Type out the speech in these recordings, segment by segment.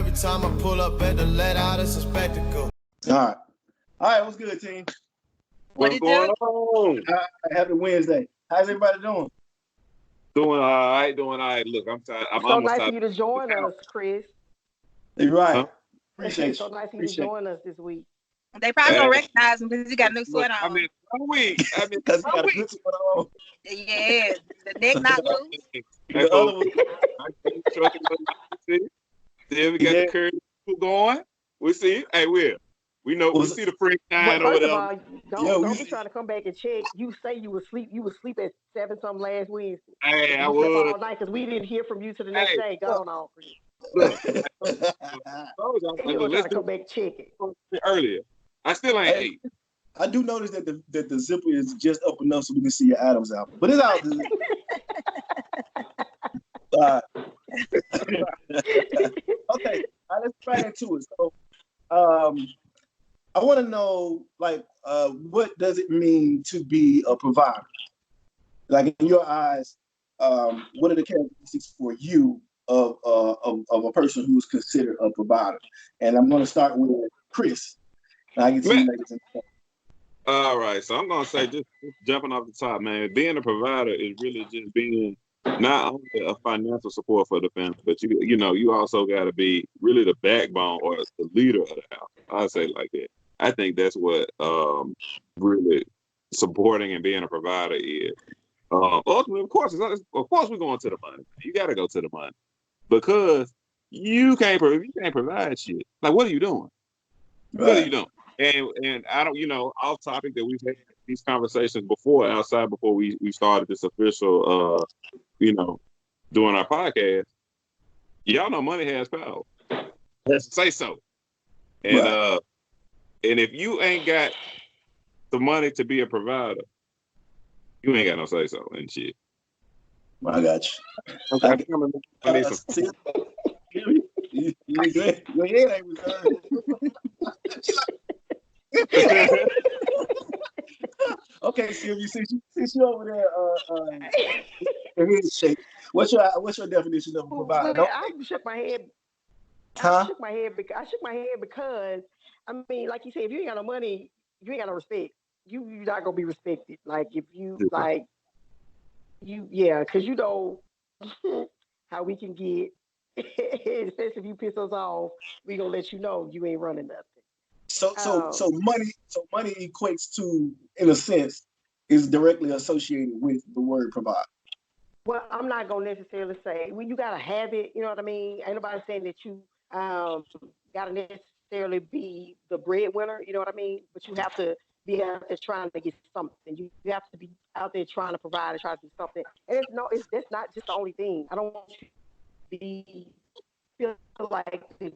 every time I pull up at the let out, it's a spectacle. All right, what's good, team? What's going on? Happy Wednesday. How's everybody doing? Doing all right. Look, I'm tired. I'm so almost nice tired. of you to join us, Chris. You're right. Huh? Appreciate you. So nice of you to join us this week. They probably don't recognize him because he got a new sweater on. I mean, Because he got a good one on. Yeah, the neck not loose. The other one. See, we got the curve going. We see. Hey, we know we see the freak nine Well, over first of there. all, don't be trying to come back and check. You say you was asleep. You was asleep at 7-something last week. Hey, I You was slept all night because we didn't hear from you till the next day. Go on, Chris. You were trying to come back check it earlier. I still ain't ate. I do notice that the zipper is just up enough so we can see your Adam's apple, but it's out. Okay, let's try into it. So, I want to know, like, what does it mean to be a provider? Like, in your eyes, what are the characteristics for you of a person who is considered a provider? And I'm going to start with Chris. I can see all right, so I'm gonna say just jumping off the top, man. Being a provider is really just being not only a financial support for the family, but you also got to be really the backbone or the leader of the house. I say it like that. I think that's what really supporting and being a provider is. Ultimately, of course, we're going to the money. You got to go to the money because you can't provide shit. Like, what are you doing? Right. What are you doing? And I don't, off topic that we've had these conversations before we started this official, doing our podcast. Y'all know money has power. Let's say so. And right. And if you ain't got the money to be a provider, you ain't got no say so and shit. I got you. Okay. Your head ain't returned. Okay, Sylvia, since you over there, what's your definition of a provider? I shook my head. Huh? I shook my head because I mean, like you said, if you ain't got no money, you ain't got no respect. You're not gonna be respected. Like if you because you know how we can get, especially if you piss us off, we gonna let you know you ain't running nothing. So money equates to, in a sense, is directly associated with the word provide. Well, I'm not gonna necessarily say you gotta have it. You know what I mean? Ain't nobody saying that you gotta necessarily be the breadwinner. You know what I mean? But you have to be out there trying to get something. You have to be out there trying to provide and try to do something. And that's not just the only thing. I don't want you to feel like the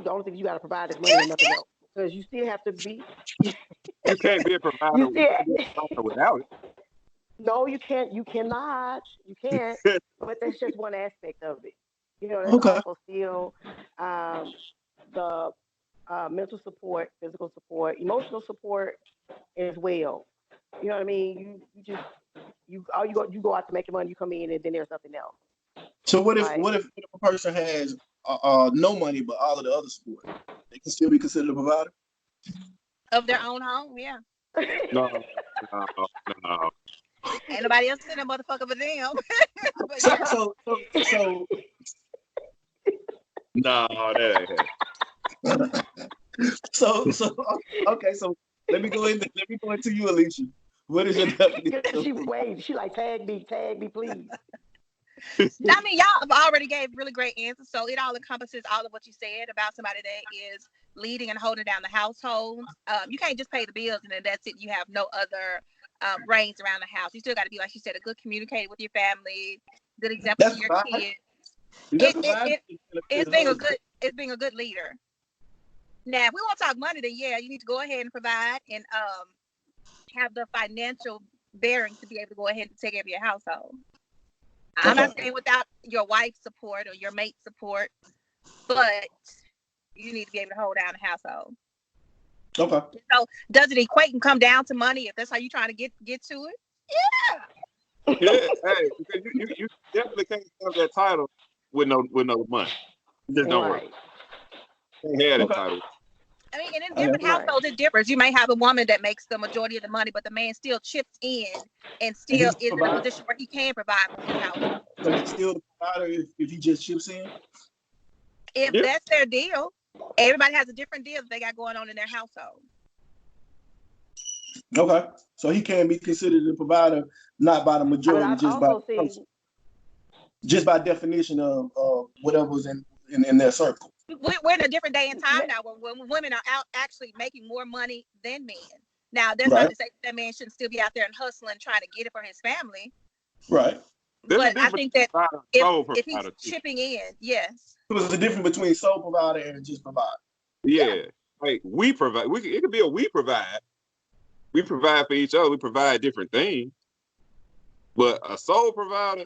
only thing you gotta provide is money and nothing else. Because you still have to be. You can't be a provider without it. No, you can't. You cannot. You can't. But that's just one aspect of it. There's also still the mental support, physical support, emotional support as well. You know what I mean? You go out to make your money. You come in, and then there's nothing else. So what if a person has no money but all of the other support? They can still be considered a provider of their own home. Yeah. No. Ain't nobody else in that motherfucker but them. So no, that ain't. So okay. So let me go into you, Alicia. What is your definition? She like tag me, please. I mean, y'all have already gave really great answers, so it all encompasses all of what you said about somebody that is leading and holding down the household. You can't just pay the bills and then that's it. You have no other reins around the house. You still got to be, like you said, a good communicator with your family, good example to your kids. It's being a good leader. Now, if we want to talk money, then yeah, you need to go ahead and provide and have the financial bearing to be able to go ahead and take care of your household. I'm not saying without your wife's support or your mate's support, but you need to be able to hold down the household. Okay. So does it equate and come down to money if that's how you're trying to get to it? Yeah. Yeah. Hey, you definitely can't have that title with no money. It just don't work. They had that Okay. title. I mean, and in Okay. different Right. households, it differs. You might have a woman that makes the majority of the money, but the man still chips in and still he's is in a provider. position where he can provide for his household. So he's still the provider if he just chips in. If Yeah. that's their deal, everybody has a different deal that they got going on in their household. Okay. So he can be considered a provider, not by the I mean, majority, I've just by also seen. just by definition of whatever's in their circle. We're in a different day and time now when women are out actually making more money than men. Now, that's not Right. to say that man shouldn't still be out there and hustling, trying to get it for his family. Right. There's a But I difference think that between provider and soul if he's provider, too. chipping in, yes. So there's a difference between sole provider and just provider. Yeah. Like we provide. It could be a we provide. We provide for each other. We provide different things. But a sole provider,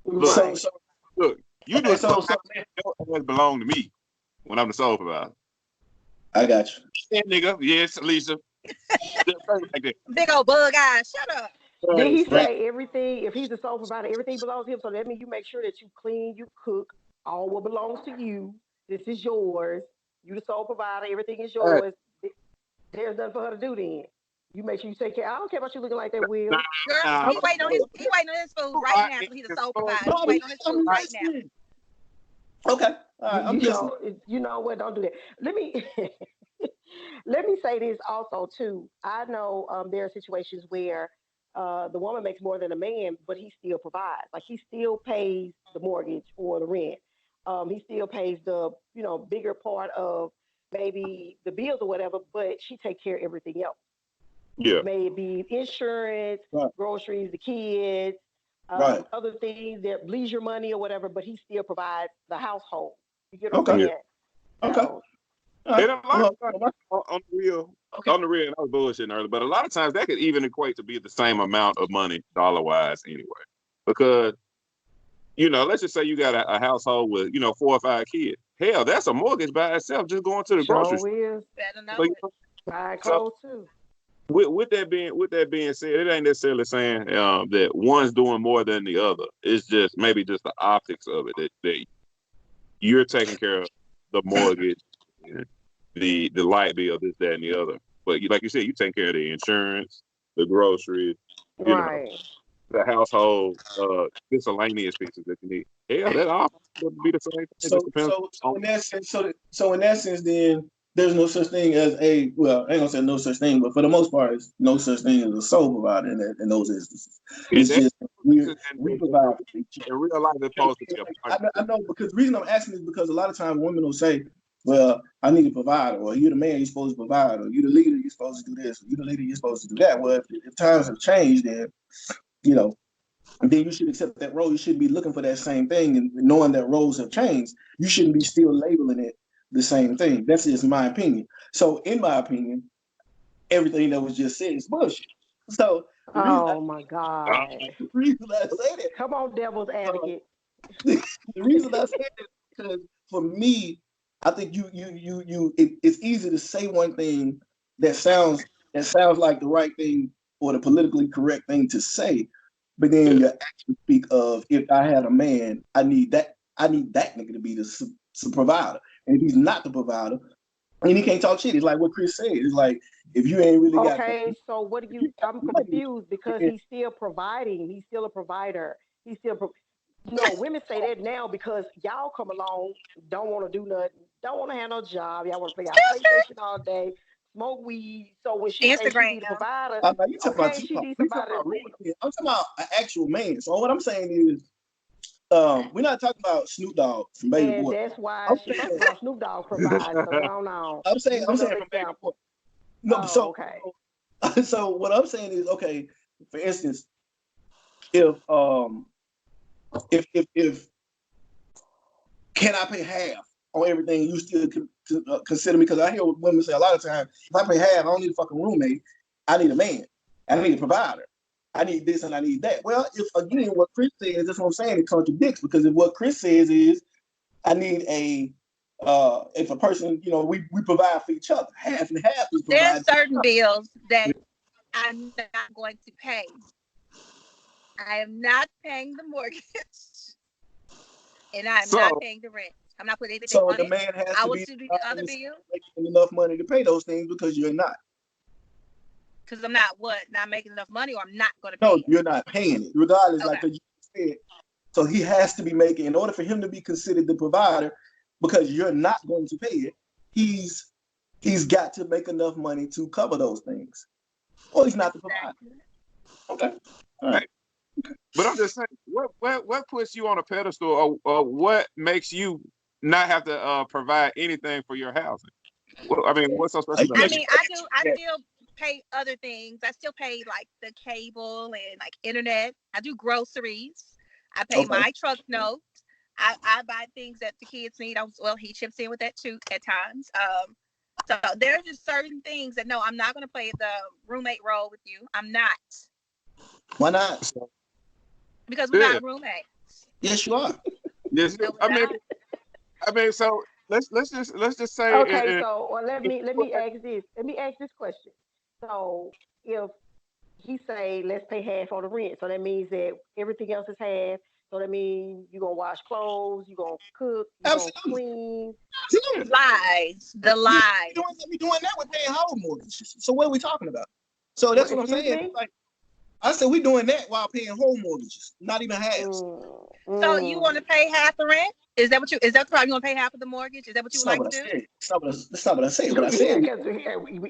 look, So, Right. so look, you okay, just so your ass belong to me when I'm the sole provider. I got you. Yeah, nigga. Yes, Alicia. Just say it like that. Big old bug eyes. Shut up. Did he Right. say everything? If he's the sole provider, everything belongs to him. So that means you make sure that you clean, you cook, all what belongs to you. This is yours. You the sole provider. Everything is Hey, yours. There's nothing for her to do then. You make sure you take care. I don't care about you looking like that, Will. Girl, nah, he waiting on his food right now, so he's a sole provider. He waiting on his food right now. Okay. All right. I'm listening. You know what? Don't do that. Let me let me say this also too. I know there are situations where the woman makes more than a man, but he still provides. Like he still pays the mortgage or the rent. He still pays the bigger part of maybe the bills or whatever, but she takes care of everything else. yeah. May it be insurance, Right. groceries, the kids, Right. other things that leisure money or whatever, but he still provides the household. You get what I'm Okay. saying? Okay. So, All right. And a lot of Well, times, on the real, Okay. and I was bullshitting earlier, but a lot of times that could even equate to be the same amount of money dollar wise anyway. Because, let's just say you got a household with, 4 or 5 kids. Hell, that's a mortgage by itself just going to the grocery store. sure is. Better know So, it. Buy so clothes too. with that being said, it ain't necessarily saying that one's doing more than the other. It's just maybe just the optics of it that you're taking care of the mortgage, the light bill, this, that, and the other. But like you said, you take care of the insurance, the groceries, Right. the household miscellaneous pieces that you need. Hell, that all would be the same thing. It just depends So in that sense, so in that sense, then there's no such thing as I ain't gonna say no such thing, but for the most part, it's no such thing as a sole provider in those instances. It's just we provide for each in real life, it's supposed to be a I partnership. know because the reason I'm asking is because a lot of times women will say, "Well, I need a provider," or "You're the man, you're supposed to provide," or "You're the leader, you're supposed to do this," or "You're the leader, you're supposed to do that." Well, if times have changed, then then you should accept that role. You shouldn't be looking for that same thing, and knowing that roles have changed, you shouldn't be still labeling it the same thing. That's just my opinion. So, in my opinion, everything that was just said is bullshit. So Oh my God. the reason I say that, Come on, devil's advocate. the reason I say that is because for me, I think it's easy to say one thing that sounds like the right thing or the politically correct thing to say, but then your actions speak of if I had a man, I need that nigga to be the provider, and if he's not the provider, and he can't talk shit. It's like what Chris said. It's like if you ain't really got Okay, so what do you? I'm money, confused because he's still providing. He's still a provider. He's still. Women say that now because y'all come along, don't want to do nothing, don't want to have no job. Y'all want to play out PlayStation all day, smoke weed. So when she says she Instagram. needs a provider, I'm like, you talking about okay, she Tupac. needs We talking somebody to about real lead. men. I'm talking about an actual man. So what I'm saying is, we're not talking about Snoop Dogg from Baby And Boy. that's why I'm she first saying, of all Snoop Dogg provides. So going on, I'm saying use from another Baby Boy. example. No, Oh, okay. so what I'm saying is, okay, for instance, if can I pay half on everything? You still consider me, because I hear women say a lot of times, if I pay half, I don't need a fucking roommate. I need a man. I need a provider. I need this and I need that. Well, if again what Chris says, that's what I'm saying, it contradicts, because if what Chris says is I need if a person, we provide for each other. Half and half is There's provided. certain bills that I'm not going to pay. I am not paying the mortgage, and I'm not paying the rent. I'm not putting anything So on the it. man has I to will be do the other bill making enough money to pay those things because you're not. because I'm not not making enough money, or I'm not going to pay No, it. you're not paying it, regardless. Okay. Like you said, so he has to be making, in order for him to be considered the provider, because you're not going to pay it. He's got to make enough money to cover those things, or he's not the provider. Okay, all right. But I'm just saying, what puts you on a pedestal, or what makes you not have to provide anything for your housing? Well, I mean, what's so special about I it? mean, I still pay other things. I still pay like the cable and like internet. I do groceries. I pay my truck note. I buy things that the kids need. Well, he chips in with that too at times. So there's just certain things that no, I'm not going to play the roommate role with you. I'm not. Why not? Because we're not roommates. Yes, you are. Yes, No, I mean, so let's just say. Okay, so let me ask this. Let me ask this question. So if he say let's pay half on the rent, so that means that everything else is half. So that means you're gonna wash clothes, you're gonna cook, you're gonna clean. Lies. The lies. We doing that with paying home mortgages. So what are we talking about? So that's what I'm saying. Like, I said we doing that while paying home mortgages, not even half. So you want to pay half the rent? Is that the problem? You want to pay half of the mortgage? Is that what you would like to do? That's not what I said. What I said,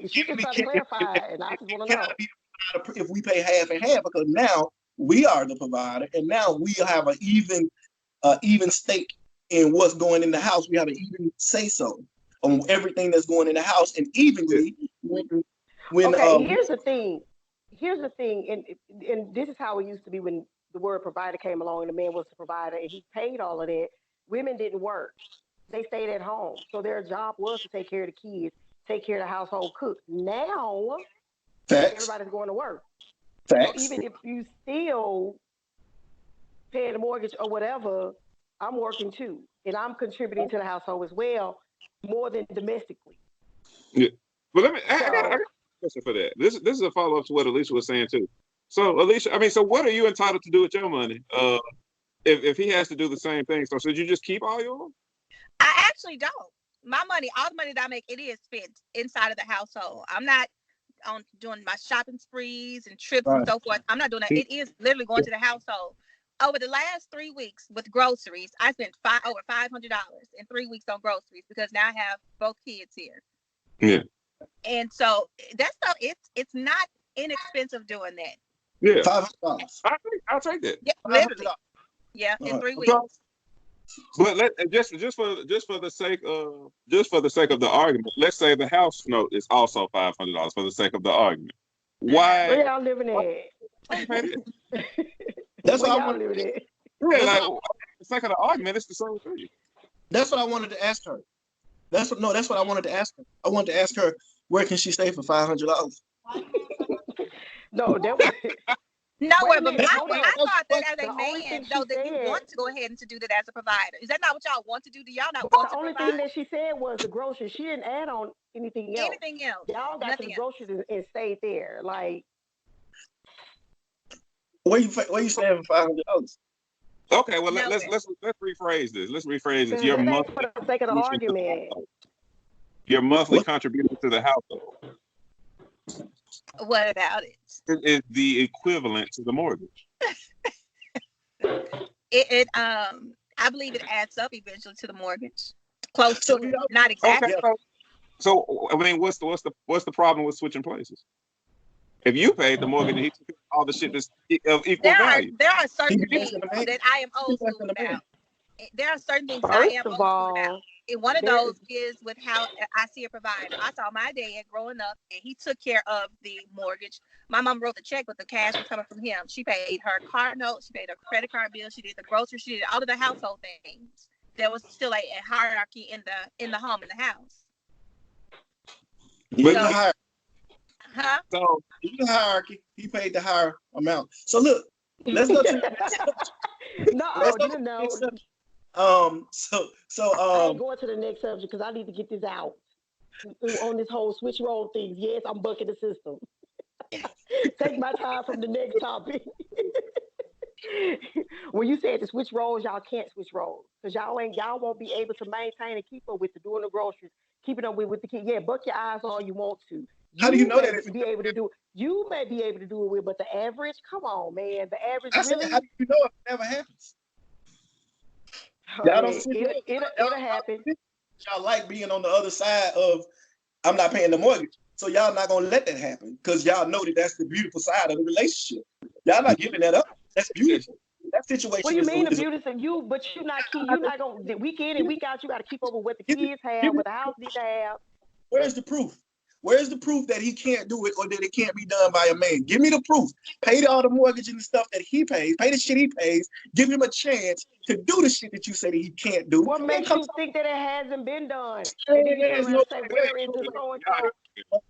she just trying to clarify, and I just want to know. If we pay half and half, because now we are the provider, and now we have an even stake in what's going in the house. We have an even say so on everything that's going in the house, and evenly when here's the thing, and this is how it used to be when the word provider came along and the man was the provider and he paid all of that. Women didn't work. They stayed at home. So their job was to take care of the kids, take care of the household, cook. Now, everybody's going to work. So even if you still pay the mortgage or whatever, I'm working too. And I'm contributing to the household as well, more than domestically. Yeah. But I got a question for that. This is a follow-up to what Alicia was saying too. So Alicia, I mean, so what are you entitled to do with your money? If he has to do the same thing, so should you just keep all yours? I actually don't. My money, all the money that I make, it is spent inside of the household. I'm not on doing my shopping sprees and trips and so forth. I'm not doing that. It is literally going to the household. Over the last 3 weeks with groceries, I spent over $500 in 3 weeks on groceries because now I have both kids here. Yeah. And so that stuff, it's not inexpensive doing that. Yeah. $500. I'll take that. Yeah, literally. Yeah, in 3 weeks. But just for the sake of the argument, let's say the house note is also $500 for the sake of the argument. Why? Where y'all living at? That's where what y'all living at. Yeah, like for the sake of the argument, it's the same thing. That's what I wanted to ask her. That's what I wanted to ask her. I wanted to ask her, where can she stay for $500? No, that was nowhere. But I thought that as a the man, though, that you want to go ahead and to do that as a provider. Is that not what y'all want to do? Do y'all not want to provide? The only thing that she said was the groceries. She didn't add on anything else. Anything else? Y'all got to the groceries and stayed there. Like, where you staying for $500? Okay, well let's rephrase this. Let's rephrase this. Your monthly, for the sake of the argument. Your monthly contribution to the household. What about it? It is the equivalent to the mortgage. I believe it adds up eventually to the mortgage. Close to, not exactly. Okay, so I mean, what's the problem with switching places? If you paid the mortgage and he took all the shit that's of equal value. There are certain things that I am old school about. There are certain things I am old school about. And one of those is with how I see a provider. I saw my dad growing up, and he took care of the mortgage. My mom wrote the check, but the cash was coming from him. She paid her car note, she paid her credit card bill, she did the groceries, she did all of the household things. There was still a hierarchy in the home, in the house. Yeah. Huh? So in the hierarchy, he paid the higher amount. So look, let's go to no. I ain't going to the next subject because I need to get this out on this whole switch roll thing. Yes, I'm bucking the system. Take my time from the next topic. When you said to switch roles, y'all can't switch roles because y'all won't be able to maintain and keep up with the doing the groceries, keeping up with the kids. Yeah, buck your eyes all you want to. How do you You know may that? If be able to do. You may be able to do it with, but the average, come on, man, the average I said, how really, do you know if it never happens? Y'all don't honey, switch roles. it'll happen. Y'all like being on the other side of I'm not paying the mortgage. So y'all not gonna let that happen because y'all know that that's the beautiful side of the relationship. Y'all not giving that up. That's beautiful. That What situation do you is, mean the is beauty of you? But you not gonna week in and week out. You got to keep up with what the give me, kids have, give me, what the house needs to have. where's the proof? Where's the proof that he can't do it or that it can't be done by a man? Give me the proof. Pay all the mortgage and the stuff that he pays. Pay the shit he pays. Give him a chance to do the shit that you say that he can't do. What Then makes come you think that it hasn't been done? And then you turn there's around no and say, "Where is the so and so?"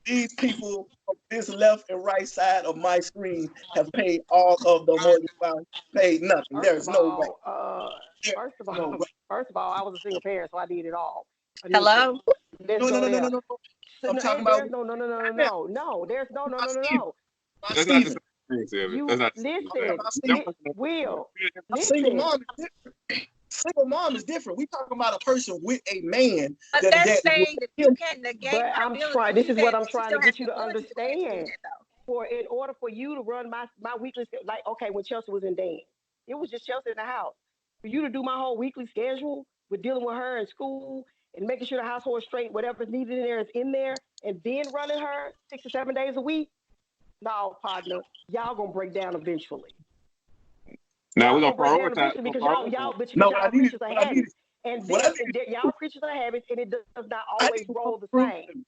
these people on this left and right side of my screen have paid all of the mortgage balance, paid nothing. First There's of no way. all, There's first of no all, way. first of all, I was a single parent, so I did it all initially. Hello? Let's No, no, go no, no, no, there. no. So I'm no, talking about there's now. no. There's no, My no, no, Stephen. no. My That's not the Stephen. same thing, Sylvia. You That's not the same I'm talking listen, about Stephen. Will, A single listen. mom is different. Single mom is different. We talking about a person with a man But that they're that with saying that you him. can't negate But her I'm ability. trying. This She's is what saying I'm that she trying to still has get the you to ability to go ahead and do understand. that though. In order for you to run my weekly like okay, when Chelsea was in dance, it was just Chelsea in the house. For you to do my whole weekly schedule with dealing with her in school and making sure the household is straight, whatever's needed in there is in there, and then running her 6 or 7 days a week. No, partner, y'all gonna break down eventually. Now we're Y'all gonna gonna break down prioritize. eventually We're because gonna prioritize. No, y'all creatures of habits, and what then I needed, y'all creatures of habits, and it does not I always need a woman roll to the prove same. it to me.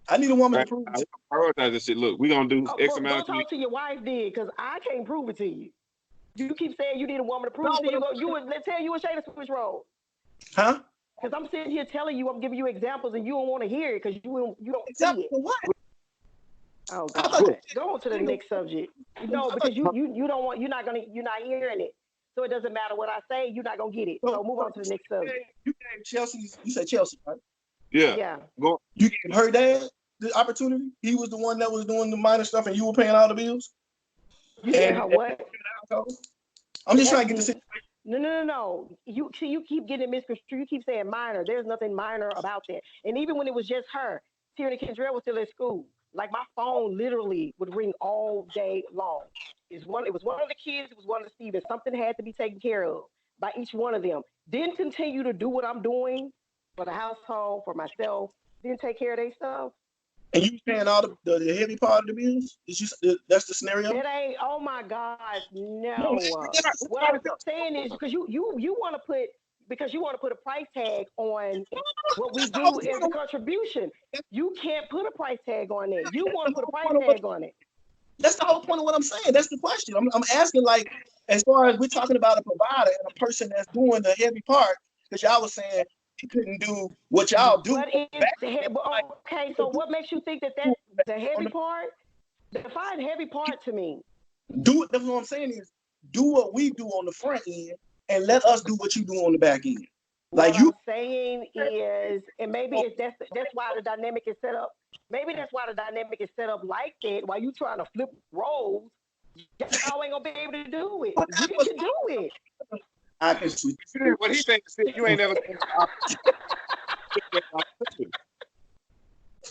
I need a woman to Right? prove it Now, to we're gonna prioritize this shit. Look, we're gonna do X But amount go of community. talk to your wife, did, because I can't prove it to you. You keep saying you need a woman to me. prove No, it to but you. Go, you would let's tell you and Shayna switch roles. huh? Because I'm sitting here telling you, I'm giving you examples, and you don't want to hear it because you don't see Except it. for what? Oh I thought God, you go on to the said next subject. No, I thought because you don't want you're not hearing it. So it doesn't matter what I say, you're not gonna get it. So move on to the next subject. you gave Chelsea. You said Chelsea, right? Yeah. Yeah. Go. You gave her dad the opportunity. He was the one that was doing the minor stuff, and you were paying all the bills. You said her what? I'm just trying to get the That's situation. no. You see, you keep getting misconstrued. You keep saying minor. There's nothing minor about that. And even when it was just her, Tierney Kendrell was still at school. Like my phone literally would ring all day long. It was one of the kids. It was one of the Stevens. Something had to be taken care of by each one of them. Didn't continue to do what I'm doing for the household, for myself. Didn't take care of their stuff. And you paying all the heavy part of the bills? That's the scenario? That ain't. Oh my God, No, no. let's What start I'm it up. saying is because you want to put because you want to put a price tag on what we That's the whole do point as of a what contribution. You can't put a price tag on it. You want that's to the put a whole price point of what tag on it. that's the whole point of what I'm saying. That's the question. I'm asking, like, as far as we're talking about a provider and a person that's doing the heavy part, because y'all was saying he couldn't do what y'all do. But it's Back the then, like, okay. he So could do what makes you think that it that's the on heavy the, part? Define heavy part to me. do it. That's what I'm saying is do what we do on the front end and let us do what you do on the back end. Like What you I'm saying is, and maybe it's that's why the dynamic is set up. Maybe that's why the dynamic is set up like that. While you trying to flip roles, y'all ain't gonna be able to do it. We can do it. I can switch. What he saying is you ain't never.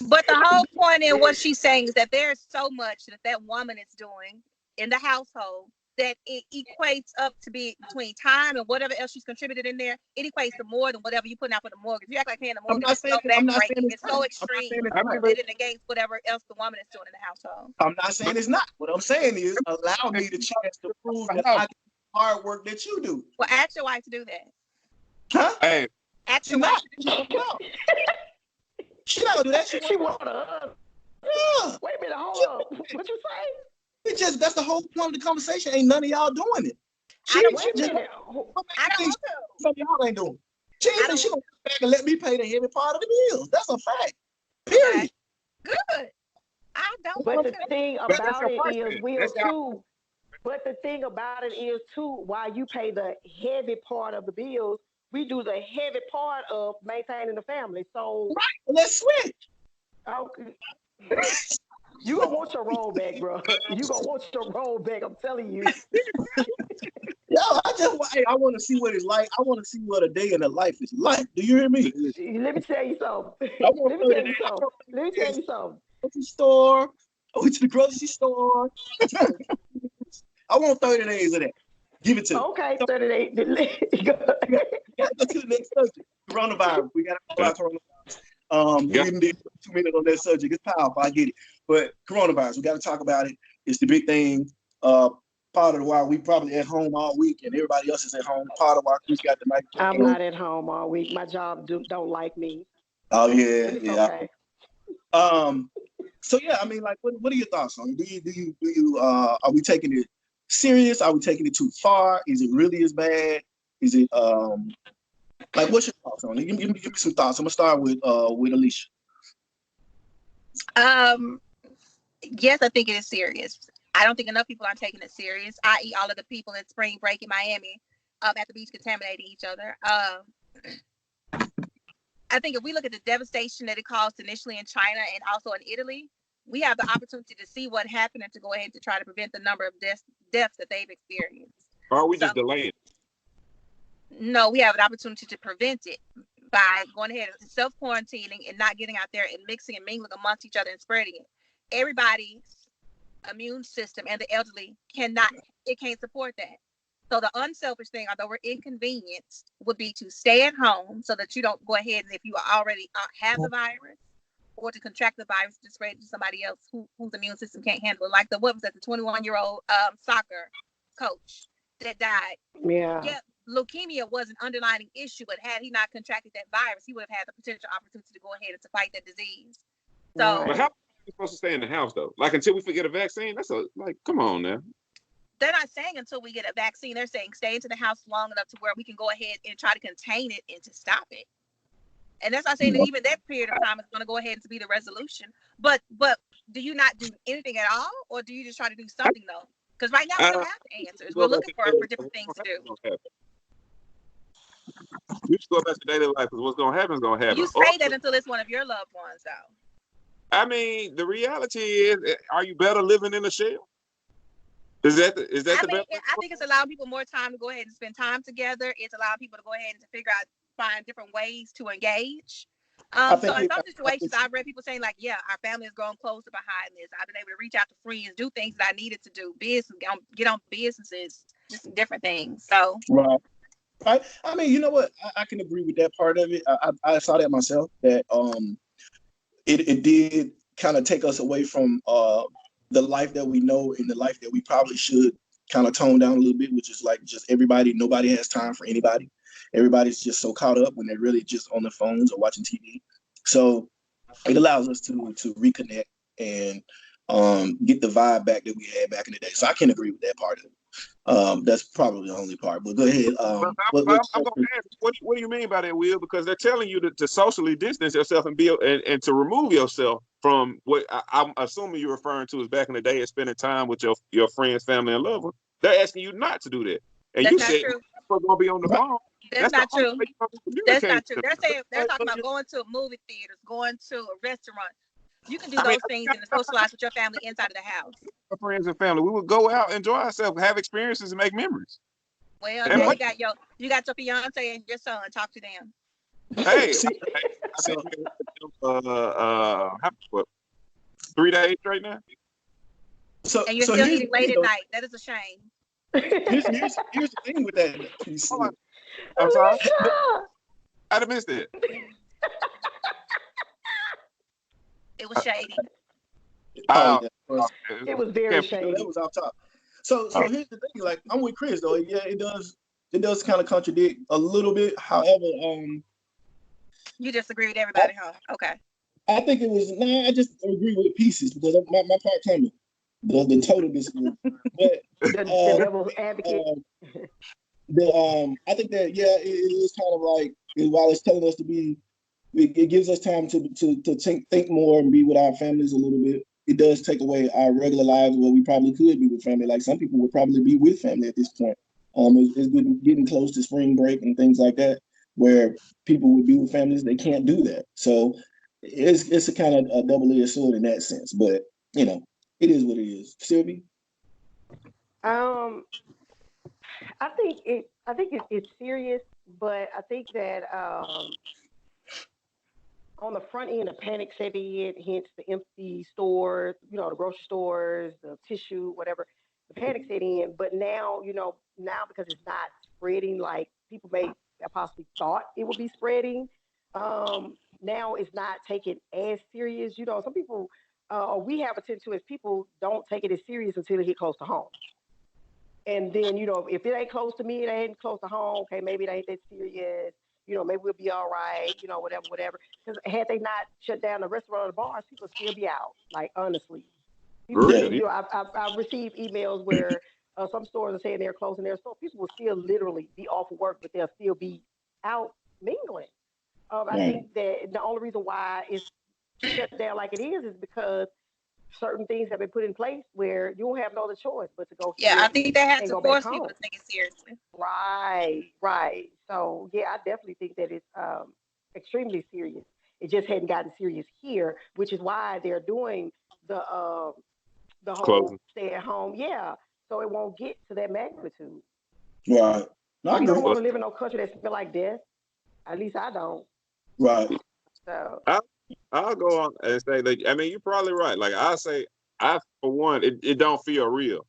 But the whole point in what she's saying is that there's so much that that woman is doing in the household that it equates up to be between time and whatever else she's contributed in there. It equates to more than whatever you put out for the mortgage. You act like paying the I'm mortgage not is saying so backbreaking. it's It's not. so I'm not extreme saying it's I not. remember. that it negates whatever else the woman is doing in the household. I'm not saying it's not. What I'm saying is allow me the chance to prove that I can do hard work that you do. Well, ask your wife to do that. Huh? Hey, Ask She your wife not. to do that. No. She not gonna do that. She She want want to. yeah. Wait a minute, hold up. What you say? It just that's the whole point of the conversation. Ain't none of y'all doing it. I don't She Wait a just minute. what makes I you don't think want to. some of y'all ain't doing it. She ain't I think don't she want gonna come back and let me pay the heavy part of the bills. That's a fact. to. Okay. Period. Good. I don't But want the to. thing but that's about your it first is, man. Will That's your too. But the thing about it is too, while you pay the heavy part of the bills, we do the heavy part of maintaining the family. So Right. Let's switch. okay, you gonna want your roll back, bro. You gonna want your roll back. I'm telling you. Y'all I want to see what it's like. I want to see what a day in the life is like. Do you hear me? Let me tell you something. I want Let me 30 tell days. you something. Let me tell you something. Grocery store. I went to the grocery store. I want 30 days of that. Give it to me. Okay, 38. We got to go to the next subject. Coronavirus. We got to talk about coronavirus. We even did 2 minutes on that subject. It's powerful. I get it. But coronavirus, we got to talk about it. It's the big thing. Part of why we probably at home all week and everybody else is at home. Part of why Chris got the mic. I'm not at home all week. My job don't like me. Oh yeah, It's yeah. okay. So yeah, I mean, like, what are your thoughts on it? Do you are we taking it serious? Are we taking it too far? Is it really as bad? Is it like what's your thoughts on it? Give me some thoughts. I'm gonna start with Alicia. Yes, I think it is serious. I don't think enough people are taking it serious, i.e. all of the people in spring break in Miami at the beach contaminating each other. I think if we look at the devastation that it caused initially in China and also in Italy, we have the opportunity to see what happened and to go ahead to try to prevent the number of deaths that they've experienced. Or are we just delaying? No, we have an opportunity to prevent it by going ahead and self-quarantining and not getting out there and mixing and mingling amongst each other and spreading it. Everybody's immune system and the elderly can't support that. So the unselfish thing, although we're inconvenienced, would be to stay at home so that you don't go ahead and if you already have the virus or to contract the virus to spread it to somebody else whose immune system can't handle it. Like the 21-year-old soccer coach that died. Yeah. Leukemia was an underlying issue, but had he not contracted that virus, he would have had the potential opportunity to go ahead and to fight that disease. So, but how are we supposed to stay in the house though? Like until we get a vaccine? Come on now. They're not saying until we get a vaccine. They're saying stay into the house long enough to where we can go ahead and try to contain it and to stop it. And that's not saying that even that period of time is going to go ahead and to be the resolution. But do you not do anything at all, or do you just try to do something though? Because right now we don't have the answers. We're looking for different things to do. You just go back to daily life because what's going to happen is going to happen. You say that until it's one of your loved ones, though. I mean, the reality is, are you better living in a shell? Is that the best? I think it's allowing people more time to go ahead and spend time together. It's allowing people to go ahead and to find different ways to engage. So in some situations, I've read people saying like, yeah, our family has grown closer behind this. I've been able to reach out to friends, do things that I needed to do, get on businesses, just different things. So right. I mean, you know what? I can agree with that part of it. I saw that myself. That it did kind of take us away from the life that we know and the life that we probably should kind of tone down a little bit, which is like just nobody has time for anybody. Everybody's just so caught up when they're really just on their phones or watching TV. So it allows us to reconnect and get the vibe back that we had back in the day. So I can agree with that part of it. That's probably the only part. But go ahead. I'm going to ask, what do you mean by that, Will? Because they're telling you to socially distance yourself and and to remove yourself from what I'm assuming you're referring to as back in the day as spending time with your friends, family, and loved ones. They're asking you not to do that. And that's you not said true. We're going to be on the phone. That's not true. That's not true. They're talking about going to movie theaters, going to a restaurant. You can do those things and socialize with your family inside of the house. Our friends and family, we would go out, enjoy ourselves, have experiences, and make memories. Well, now you got your fiance and your son. Talk to them. Hey, what, 3 days straight now? And you're still eating late at night. That is a shame. Here's the thing with that. I'm sorry. I missed it. It was shady. It was very shady. That was off top. So here's the thing. Like I'm with Chris though. Yeah, it does kind of contradict a little bit. However, you disagree with everybody, huh? Okay. I think it was I just agree with pieces because my part coming. The total disagree. But the devil's advocate. I think that it is kind of like while it's telling us to be, it gives us time to think more and be with our families a little bit. It does take away our regular lives where we probably could be with family. Like some people would probably be with family at this point. It's getting close to spring break and things like that, where people would be with families. They can't do that. So it's a kind of a double-edged sword in that sense. But it is what it is. Sylvie? it's serious, but I think that on the front end, the panic setting in, hence the empty stores, the grocery stores, the tissue, whatever, the panic set in. But now, now because it's not spreading like people may have possibly thought it would be spreading, now it's not taken as serious. Some people, we have a tendency as people don't take it as serious until it get close to home. And then, if it ain't close to me, it ain't close to home, okay, maybe it ain't that serious. Maybe we'll be all right, whatever, whatever. Because had they not shut down the restaurant or the bars, people would still be out, like, honestly. People, Really? I've received emails where some stores are saying they're closing their store. People will still literally be off of work, but they'll still be out mingling. I think that the only reason why it's shut down like it is because certain things have been put in place where you don't have no other choice but to go Yeah, I here think they had and to go back force people home. to take it seriously. Right. So yeah, I definitely think that it's extremely serious. It just hadn't gotten serious here, which is why they're doing the whole Closing. stay at home. Yeah, so it won't get to that magnitude. Right. No, I We don't agree. want to live in no country that feel like death. At least I don't. Right. So I'll go on and say that. I mean, you're probably right. Like I say, for one, it don't feel real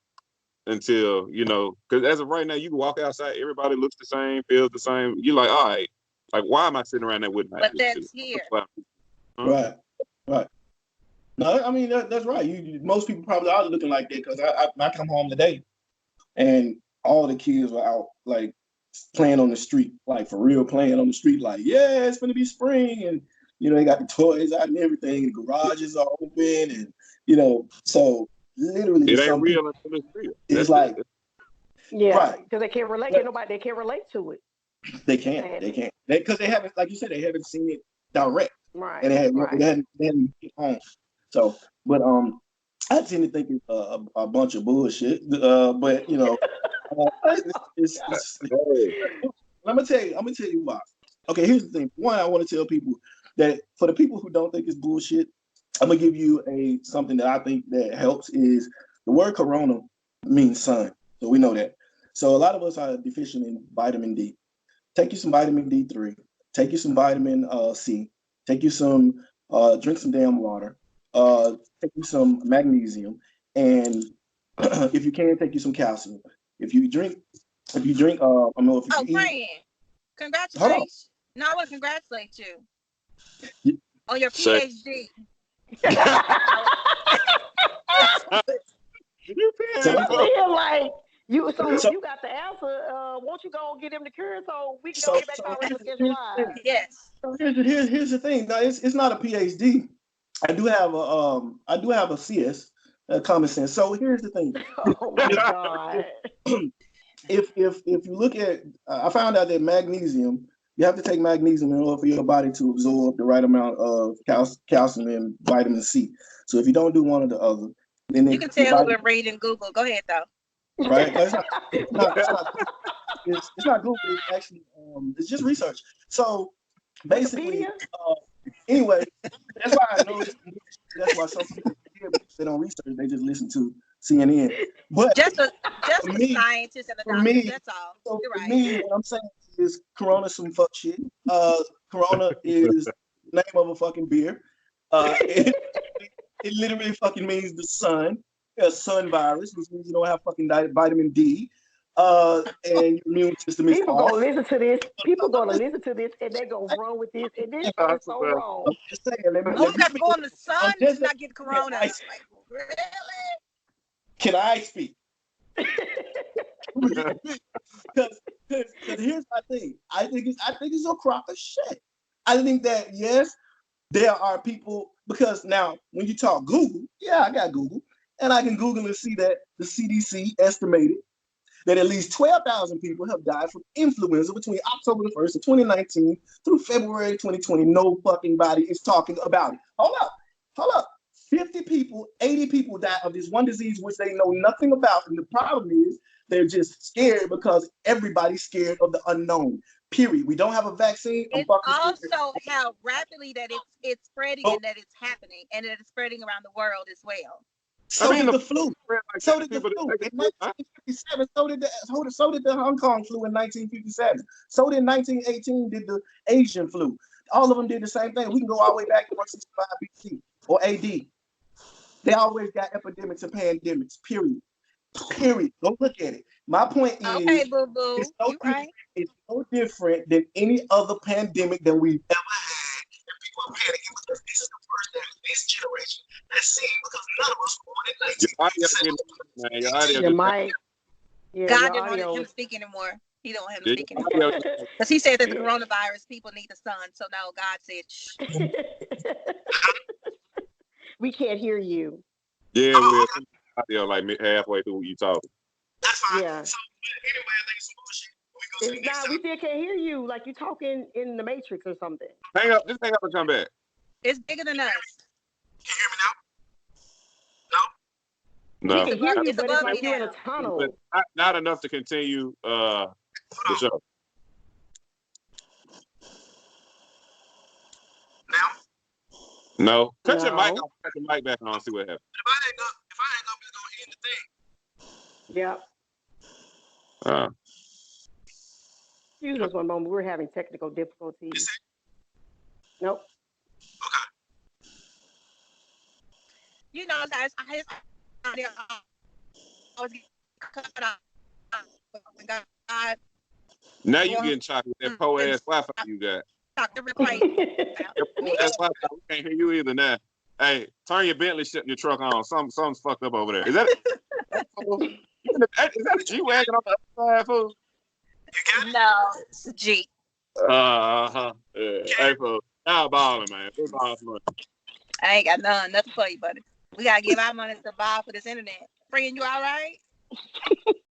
until because as of right now, you can walk outside, everybody looks the same, feels the same. You're like, all right, like why am I sitting around there with my? But that's here. Huh? Right. Right. No, I mean that's right. Most people probably are looking like that because I come home today and all the kids were out like playing on the street, like for real playing on the street, like yeah, it's gonna be spring, and they got the toys out and everything, the garages are open, and so literally to It ain't some real people until it's real. it's That's like it. yeah, right. because they can't relate. But They can't relate to it. they can't because they haven't, like you said, they haven't seen it direct, and Right, they right. hadn't hit home. So, but I tend to think it's a bunch of bullshit. But it's Hey, I'm gonna tell you why. Okay, here's the thing. One, I want to tell people that for the people who don't think it's bullshit, I'm gonna give you something that I think that helps is the word corona means sun. So we know that. So a lot of us are deficient in vitamin D. Take you some vitamin D3. Take you some vitamin C. Take you some drink some damn water. Take you some magnesium, and if you can, take you some calcium. If you drink, I don't know if you Oh, eat. friend, Hold on. congratulations. No, I want to congratulate you You- on your Say- PhD. you So- paying I'm for- saying like you. So if So- you got the answer, won't you go and get him the cure so we can So, go get back so to our regular here's, schedule here's, live? Yes. here's the thing. Now, it's not a PhD. I do have a CS, common sense. So here's the thing. Oh my God. If you look at, I found out that magnesium, you have to take magnesium in order for your body to absorb the right amount of calcium and vitamin C. So if you don't do one or the other, then You can tell we're reading Google. Go ahead, though. right? No, it's not Google. It's actually it's just research. So basically, Wikipedia? anyway, that's why I know. That's why some people here, they don't research. They just listen to CNN. But Just a for me, scientist and a for doctor. me, That's all. so You're for right. me, what I'm saying is Corona some fuck shit. Corona is the name of a fucking beer. It literally fucking means the sun. A sun virus, which means you don't have fucking vitamin D. And your immune system is People off. gonna listen to this. People gonna listen to this and they gonna run with this. And this shit is so wrong. I'm just saying. Let Oh, we me got to go in the sun to just- not get corona. I- Like, really? Can I speak? Because here's my thing. I think it's a crock of shit. I think that yes, there are people, because now when you talk Google, yeah, I got Google, and I can Google and see that the CDC estimated that at least 12,000 people have died from influenza between October the 1st of 2019 through February 2020. No fucking body is talking about it. Hold up. 50 people, 80 people died of this one disease which they know nothing about. And the problem is they're just scared because everybody's scared of the unknown. Period. We don't have a vaccine. It's also how rapidly that it's spreading and that it's happening and that it's spreading around the world as well. So did the flu. Like So did the people flu. that In take it, huh? 1957, so did the Hong Kong flu in 1957. So did 1918 did the Asian flu. All of them did the same thing. We can go all the way back to 165 BC or AD. They always got epidemics and pandemics, period. Period. Go look at it. My point is, Okay, boo boo. it's no You right. it's no different than any other pandemic that we've ever had. And people are panicking because this is the first that this generation has seen because none of us were born in Your audio 1957. man. Your audio Your just mic. Yeah, God your didn't want audio. him to speak anymore. He don't want him to your speak anymore. audio Because he said that the coronavirus people need the sun. So now God said, shh. We can't hear you. yeah, we're audio like halfway through you talking. That's fine. Yeah. So anyway, I think some bullshit. We go to the It's next not, we still can't hear you. Like you talking in the Matrix or something. Hang up, just hang up and come back. It's bigger than us. Can you hear me now? No. We can hear you, It's but it's above like me you're in a now. tunnel. But not enough to continue the show. Now? No. Cut your No. mic off, cut your mic back on, see what happens. If I hang up, it's gonna end the thing. Yep. Excuse us one moment. We're having technical difficulties. Nope. You know, guys, I was cut off. God, Now you getting choppy with that po ass Wi-Fi you got. Dr. Crazy. Your po ass Wi-Fi, we can't hear you either now. Hey, turn your Bentley shit in your truck on. Something's fucked up over there. Is that a G-Wagon on the other side, fool? No, it's a G. Yeah. Hey, fool. Y'all balling, man. We're balling for money. I ain't got nothing for you, buddy. We gotta give our money to Bob for this internet. Friend, you all right?